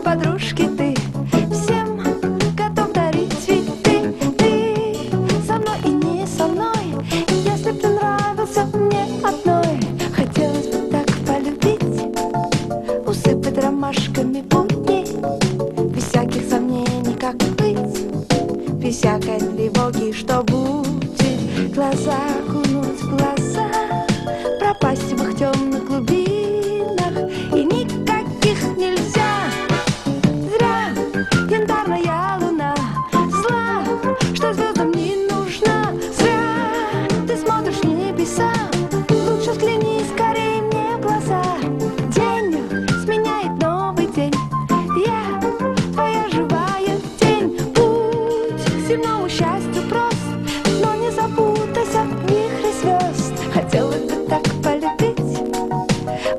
Подружки ты всем готов дарить цветы. Ты со мной и не со мной, если б ты нравился мне одной. Хотелось бы так полюбить, усыпать ромашками будни, без всяких сомнений, как быть, без всякой тревоги, что будет. Глаза окунуть в глаза, пропасть в их темных глубинах, и никаких нельзя. Янтарная луна зла, что звездам не нужна. Зря ты смотришь в небеса, лучше взгляни скорее мне в глаза. День сменяет новый день, я твоя живая тень. Путь к земному счастью прост, но не запутайся в вихре звезд. Хотелось бы так полюбить,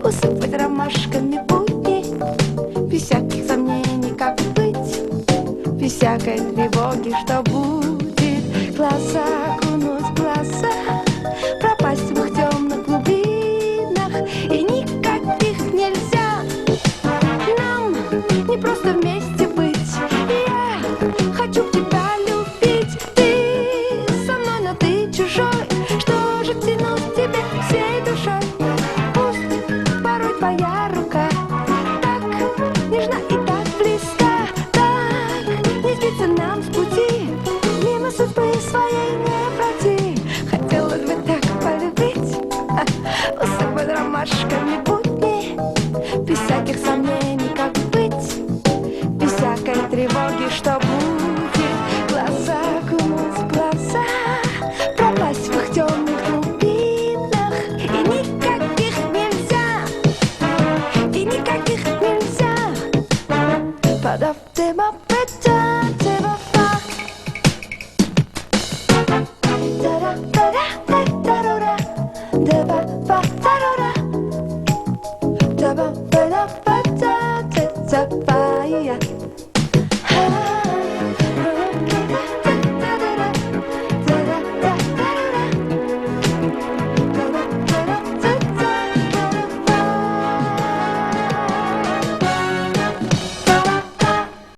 усыпать ромашками будни, без всяких сомнений, как быть, без всякой тревоги, что будет. Глаза окунуть в глаза, пропасть в их темных глубинах, и никаких нельзя. Нам не просто вместе быть, я хочу тебя любить. Ты со мной, но ты чужой, что же тянуть к тебе всей душой? Пусть порой твоя рука так нежна и так близка, нам с пути, мимо судьбы своей не пройти. Хотелось бы так полюбить, усыпать ромашками